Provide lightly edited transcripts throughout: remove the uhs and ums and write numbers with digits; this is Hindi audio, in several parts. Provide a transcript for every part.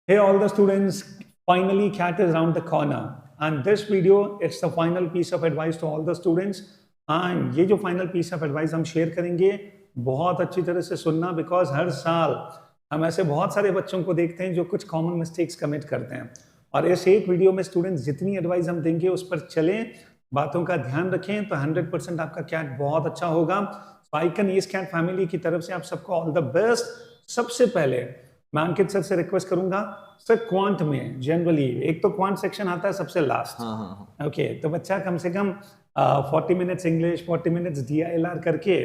Hey all the students, finally CAT is around the corner and this video it's the final piece of advice to all the students and ये जो final piece of advice हम share करेंगे बहुत अच्छी तरह से सुनना because हर साल हम ऐसे बहुत सारे बच्चों को देखते हैं जो कुछ common mistakes commit करते हैं और इस एक वीडियो में स्टूडेंट्स जितनी एडवाइस हम देंगे उस पर चलें, बातों का ध्यान रखें तो 100% आपका कैट बहुत अच्छा होगा। आइकन ईस्ट कैट फैमिली की तरफ से आप सबको ऑल द बेस्ट। सबसे पहले मैं अंकित सर से रिक्वेस्ट करूंगा सर, क्वांट में जनरली एक तो क्वांट सेक्शन आता है सबसे लास्ट। ओके, तो बच्चा कम से कम 40 मिनट्स इंग्लिश 40 मिनट्स DILR करके,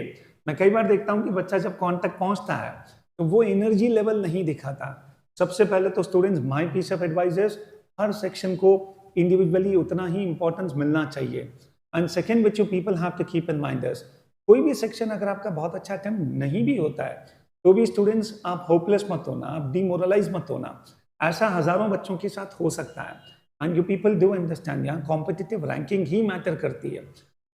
मैं कई बार देखता हूँ कि बच्चा जब क्वांट तक पहुंचता है तो वो एनर्जी लेवल नहीं दिखाता। सबसे पहले तो students my piece of advice is हर सेक्शन को इंडिविजुअली उतना ही इंपॉर्टेंस मिलना चाहिए। And second which you people have to keep in mind is कोई भी सेक्शन अगर आपका बहुत अच्छा अटेम्प्ट नहीं भी होता है तो भी स्टूडेंट्स आप होपलेस मत होना, आप डिमोरलाइज मत होना। ऐसा हजारों बच्चों के साथ हो सकता है and you people do understand, यहाँ कॉम्पिटिटिव रैंकिंग ही मैटर करती है।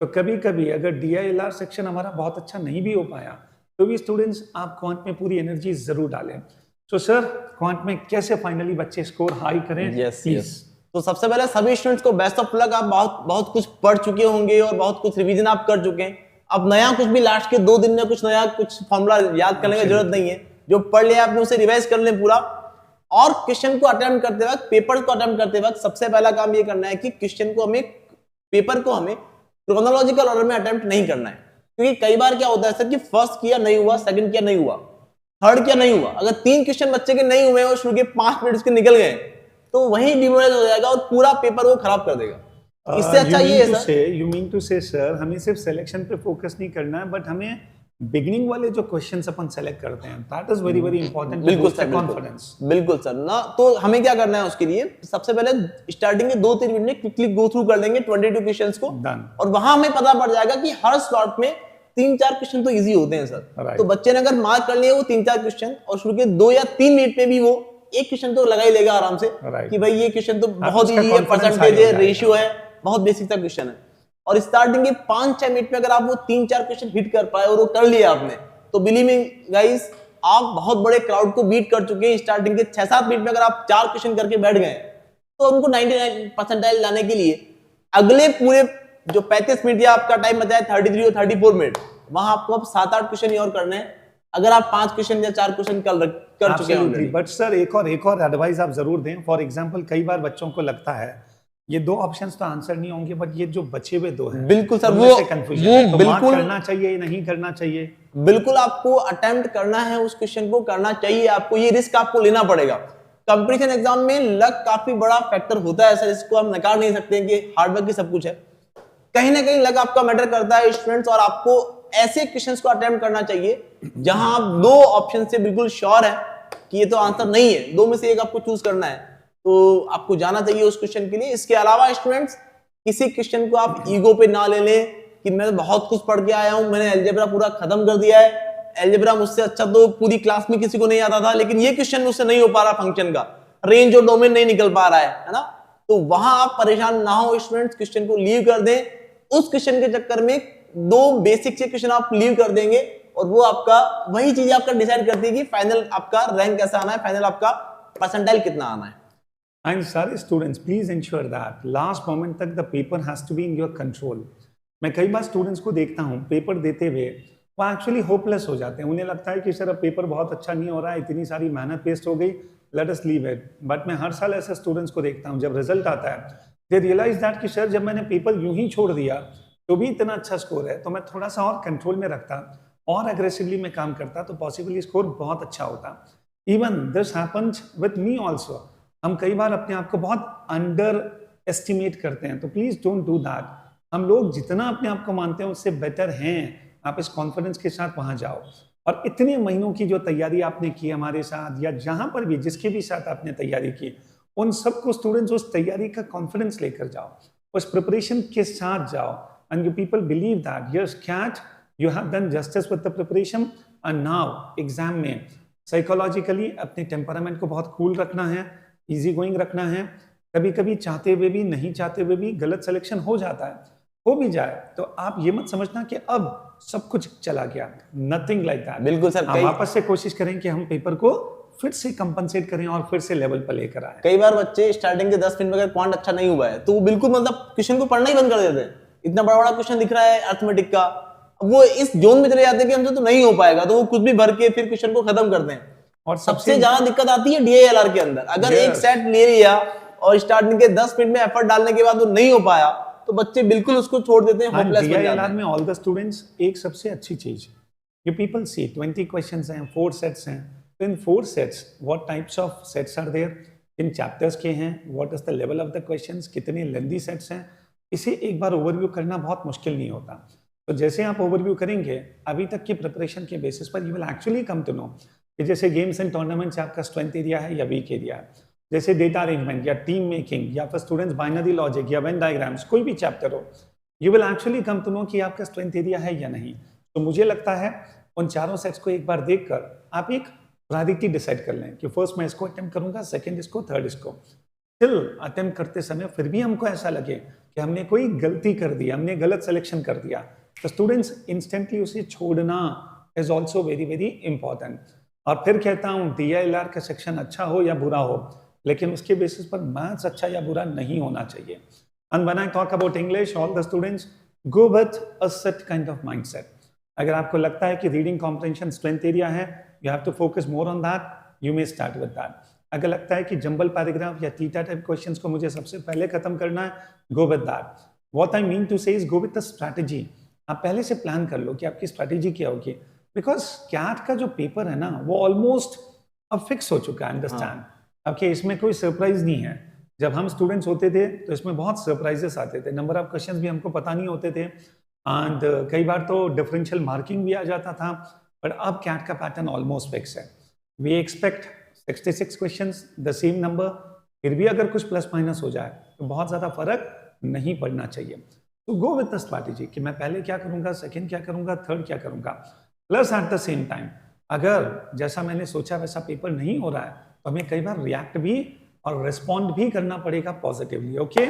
तो कभी कभी अगर DILR सेक्शन हमारा बहुत अच्छा नहीं भी हो पाया तो भी स्टूडेंट्स आप क्वांट में पूरी एनर्जी जरूर डालें। तो सर, क्वांट में कैसे फाइनली बच्चे स्कोर हाई करें? yes. तो सबसे पहले सभी स्टूडेंट्स को बेस्ट ऑफ लक। आप बहुत कुछ पढ़ चुके होंगे और बहुत कुछ रिवीजन आप कर चुके हैं। अब नया कुछ भी लास्ट के 2 दिन में कुछ नया कुछ फॉर्मूला याद करने की जरूरत नहीं है। जो पढ़ लिया आपने उसे रिवाइज कर लें पूरा। और क्वेश्चन को अटेम्प्ट करते वक्त, पेपर को अटेम्प्ट करते वक्त सबसे पहला काम ये करना है कि क्वेश्चन को पेपर को हमें क्रोनोलॉजिकल ऑर्डर में अटेम्प्ट नहीं करना है। क्योंकि कई बार क्या होता है सर कि फर्स्ट किया नहीं हुआ, सेकंड किया नहीं हुआ, थर्ड किया नहीं हुआ। अगर 3 क्वेश्चन बच्चे के नहीं हुए और शुरू के 5 मिनट उसके निकल गए तो वही डिमोरलाइज हो जाएगा और पूरा पेपर वो खराब कर देगा। इससे अच्छा ये है सर, यू मीन टू से सर हमें सिर्फ सिलेक्शन पे फोकस नहीं करना है बट हमें बिगिनिंग वाले जो क्वेश्चंस अपन सेलेक्ट करते हैं that is very very important. बिल्कुल सर, कॉन्फिडेंस। बिल्कुल सर ना। तो हमें क्या करना है उसके लिए, सबसे पहले स्टार्टिंग के 2-3 मिनट में क्विकली गो थ्रू कर लेंगे 22 क्वेश्चंस को और वहां हमें पता पड़ जाएगा कि हर स्लॉट में 3-4 क्वेश्चन तो इजी होते हैं सर। तो बच्चे ने अगर मार्क कर लिए वो 3-4 क्वेश्चन और शुरू के 2 या 3 मिनट में भी वो एक क्वेश्चन तो लगा ही लेगा आराम से कि भाई ये क्वेश्चन तो बहुत इजी है, परसेंटेज है, रेशियो है, बहुत बेसिक सा क्वेश्चन है। और स्टार्टिंग के 5-6 मिनट में अगर आप वो 3-4 क्वेश्चन हिट कर पाए और वो कर लिया आपने तो बिलीव मी गाइस, आप बहुत बड़े क्राउड को बीट कर चुके हैं। स्टार्टिंग के 6-7 मिनट में अगर आप 4 क्वेश्चन करके बैठ गए तो उनको 99 परसेंटाइल लाने के लिए अगले पूरे जो 35 मिनट या आपका टाइम बचा है 33 और 34 मिनट, वहां आपको अब 7-8 क्वेश्चन ही और करने हैं। अगर आप 5 क्वेश्चन या 4 क्वेश्चन कर चुके हैं। बट सर एक और एडवाइस आप जरूर दें। फॉर एग्जांपल कई बार बच्चों को लगता है ये 2 ऑप्शंस तो आंसर नहीं होंगे बट ये जो बचे हुए 2 हैं, बिल्कुल सर, वो तो बिल्कुल करना चाहिए नहीं करना चाहिए। बिल्कुल आपको अटेम्प्ट करना है, उस क्वेश्चन को करना चाहिए। आपको ये रिस्क आपको लेना पड़ेगा। कंपटीशन एग्जाम में लक काफी बड़ा फैक्टर होता है सर, इसको हम नकार नहीं सकते कि हार्डवर्क ही सब कुछ है। कहीं ना कहीं लक आपका मैटर करता है स्टूडेंट्स, और आपको ऐसे क्वेश्चंस को अटेम्प्ट करना चाहिए जहां आप 2 ऑप्शन से बिल्कुल श्योर है कि ये तो आंसर नहीं है, 2 में से एक आपको चूज करना है, तो आपको जाना चाहिए उस क्वेश्चन के लिए। इसके अलावा स्टूडेंट्स किसी क्वेश्चन को आप ईगो पे ना ले लें कि मैं तो बहुत कुछ पढ़ के आया हूं, मैंने अलजेब्रा पूरा खत्म कर दिया है, अलजेब्रा मुझसे अच्छा तो पूरी क्लास में किसी को नहीं आता था, लेकिन ये क्वेश्चन मुझसे नहीं हो पा रहा, फंक्शन का रेंज और डोमेन नहीं निकल पा रहा है ना। तो वहां आप परेशान ना हो स्टूडेंट्स, क्वेश्चन को लीव कर दें। उस क्वेश्चन के चक्कर में 2 बेसिक से क्वेश्चन आप लीव कर देंगे और वो आपका वही चीज आपका डिसाइड करती है कि फाइनल आपका रैंक कैसा आना है, फाइनल आपका परसेंटाइल कितना आना है। And सारे students please ensure that last moment तक the paper has to be in your control. मैं कई बार स्टूडेंट्स को देखता हूँ पेपर देते हुए वो एक्चुअली होपलेस हो जाते हैं। उन्हें लगता है कि सर अब पेपर बहुत अच्छा नहीं हो रहा है, इतनी सारी मेहनत वेस्ट हो गई, let us leave it. But मैं हर साल ऐसे स्टूडेंट्स को देखता हूँ जब रिजल्ट आता है दे रियलाइज दैट कि सर जब मैंने पेपर यूं ही छोड़ दिया तो भी इतना अच्छा स्कोर है, तो मैं थोड़ा सा और कंट्रोल में रखता और अग्रेसिवली मैं काम करता तो पॉसिबली स्कोर बहुत अच्छा होता। Even this happens with me also. हम कई बार अपने आप को बहुत अंडर एस्टिमेट करते हैं, तो प्लीज डोंट डू दैट। हम लोग जितना अपने आप को मानते हैं उससे बेटर हैं। आप इस कॉन्फिडेंस के साथ वहां जाओ और इतने महीनों की जो तैयारी आपने की हमारे साथ या जहां पर भी जिसके भी साथ आपने तैयारी की, उन सबको स्टूडेंट्स उस तैयारी का कॉन्फिडेंस लेकर जाओ, उस प्रिपरेशन के साथ जाओ and you people believe that yes cat you have done justice with the preparation and now exam में साइकोलॉजिकली अपने टेम्परामेंट को बहुत कूल रखना है, इजी गोइंग रखना है। कभी कभी चाहते हुए भी नहीं चाहते हुए भी गलत सिलेक्शन हो जाता है, हो भी जाए तो आप ये मत समझना कि अब सब कुछ चला गया, नथिंग लाइक दैट। बिल्कुल सर, आप वापस से कोशिश करें कि हम पेपर को फिर से कंपनसेट करें और फिर से लेवल पर लेकर आए। कई बार बच्चे स्टार्टिंग के 10 मिनट में अगर क्वांट अच्छा नहीं हुआ है तो वो बिल्कुल मतलब क्वेश्चन को पढ़ना ही बंद कर देते हैं। इतना बड़ा बड़ा क्वेश्चन दिख रहा है अर्थमेटिक का, वो इस जोन में चले जाते हैं कि हमसे तो नहीं हो पाएगा, तो वो कुछ भी भर के फिर क्वेश्चन को खत्म करते हैं। और सबसे ज्यादा दिक्कत आती है DILR के अंदर। अगर एक सेट ले लिया और स्टार्टिंग के 10 मिनट में एफर्ट डालने के बाद वो नहीं हो पाया तो बच्चे बिल्कुल उसको छोड़ देते हैं, होपलेस बन जाते DILR हैं। में ऑल द स्टूडेंट्स एक सबसे अच्छी चीज ये पीपल सी 20 क्वेश्चंस हैं, 4 सेट्स हैं, तो इन 4 sets what types of sets are there, इन चैप्टर्स के हैं, what is the level of the questions, कितने लेंथी सेट्स हैं, इसे एक बार ओवरव्यू करना बहुत मुश्किल नहीं होता। तो जैसे आप ओवरव्यू करेंगे अभी तक की प्रिपरेशन के बेसिस पर you will actually come to know कि जैसे गेम्स एंड टूर्नामेंट्स आपका स्ट्रेंथ एरिया है या वीक एरिया है, जैसे डेटा अरेंजमेंट या टीम मेकिंग या फिर स्टूडेंट्स बाइनरी लॉजिक या वेन डायग्राम्स, कोई भी चैप्टर हो, you will actually come to know कि आपका स्ट्रेंथ एरिया है या नहीं। तो मुझे लगता है उन चारों सेट्स को एक बार देखकर आप एक प्रायोरिटी डिसाइड कर लें कि फर्स्ट मैं इसको अटेम्प्ट करूंगा, सेकंड इसको, थर्ड इसको। स्टिल अटेम्प्ट करते समय फिर भी हमको ऐसा लगे कि हमने कोई गलती कर दी, हमने गलत सिलेक्शन कर दिया, तो स्टूडेंट्स इंस्टेंटली उसे छोड़ना is also very very important. और फिर कहता हूँ DILR का सेक्शन अच्छा हो या बुरा हो, लेकिन उसके बेसिस पर मैथ्स अच्छा या बुरा नहीं होना चाहिए। And when I talk about English, all the students go with a set kind of mindset. अगर आपको लगता है कि रीडिंग कॉम्प्रिहेंशन स्ट्रेंथ एरिया है, you have to focus more on that, you may start with that. अगर लगता है कि जंबल पैराग्राफ या थीटा टाइप क्वेश्चंस को मुझे सबसे पहले खत्म करना है, go with that. What I mean to say is go with the strategy. आप पहले से प्लान कर लो कि आपकी स्ट्रैटेजी क्या होगी, बिकॉज कैट का जो पेपर है ना वो ऑलमोस्ट अब फिक्स हो चुका है, अंडरस्टैंड। अब इसमें कोई सरप्राइज नहीं है। जब हम स्टूडेंट्स होते थे तो इसमें बहुत सरप्राइजेस आते थे, नंबर ऑफ क्वेश्चंस भी हमको पता नहीं होते थे, एंड कई बार तो डिफरेंशियल मार्किंग भी आ जाता था। बट अब कैट का पैटर्न ऑलमोस्ट फिक्स है। We expect 66 questions, the same number, फिर भी अगर कुछ प्लस माइनस हो जाए तो बहुत ज़्यादा फर्क नहीं पड़ना चाहिए। तो गो विद द स्ट्रैटेजी कि मैं पहले क्या करूंगा, सेकंड क्या करूंगा, थर्ड क्या करूंगा। Plus at the same time अगर जैसा मैंने सोचा वैसा पेपर नहीं हो रहा है तो हमें कई बार रिएक्ट भी और रिस्पॉन्ड भी करना पड़ेगा पॉजिटिवली। ओके,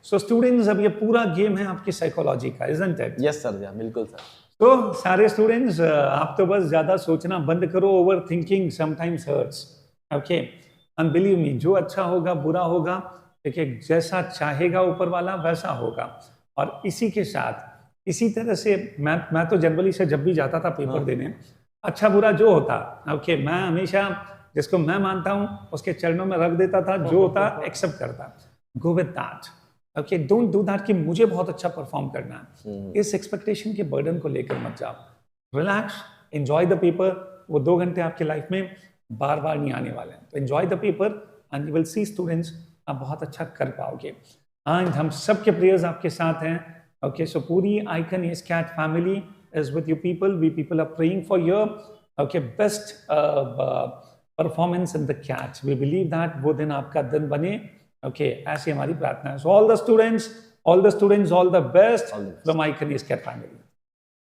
सो स्टूडेंट्स अब ये पूरा गेम है आपकी साइकोलॉजी का, इजंट इट? यस सर, बिल्कुल सर। तो सारे स्टूडेंट्स आप तो बस ज्यादा सोचना बंद करो, overthinking sometimes hurts. Okay, and believe me, जो अच्छा होगा बुरा होगा, देखिए जैसा चाहेगा ऊपर वाला वैसा होगा। और इसी के साथ इसी तरह से मैं तो जनरली से जब भी जाता था पेपर देने, अच्छा बुरा जो होता, ओके, मैं हमेशा जिसको मैं मानता हूं उसके चरणों में रख देता था, जो होता एक्सेप्ट करता। गो with that, okay, don't do that कि मुझे बहुत अच्छा परफॉर्म करना है। इस एक्सपेक्टेशन के बर्डन को लेकर मत जाओ, रिलैक्स, एंजॉय द पेपर। वो 2 घंटे आपकी लाइफ में बार बार नहीं आने वाले हैं, तो enjoy the paper and you will see students आप बहुत अच्छा कर पाओगे। एंड हम सबके प्रेयर्स आपके साथ हैं। ओके, सो पूरी आइकन इस CAT family is with you people, we people are praying for your okay best performance in the CAT. We believe that वो दिन आपका दिन बने। ओके, ऐसी हमारी प्रार्थना है। So all the students, all the best from icon इस कैट फैमिली।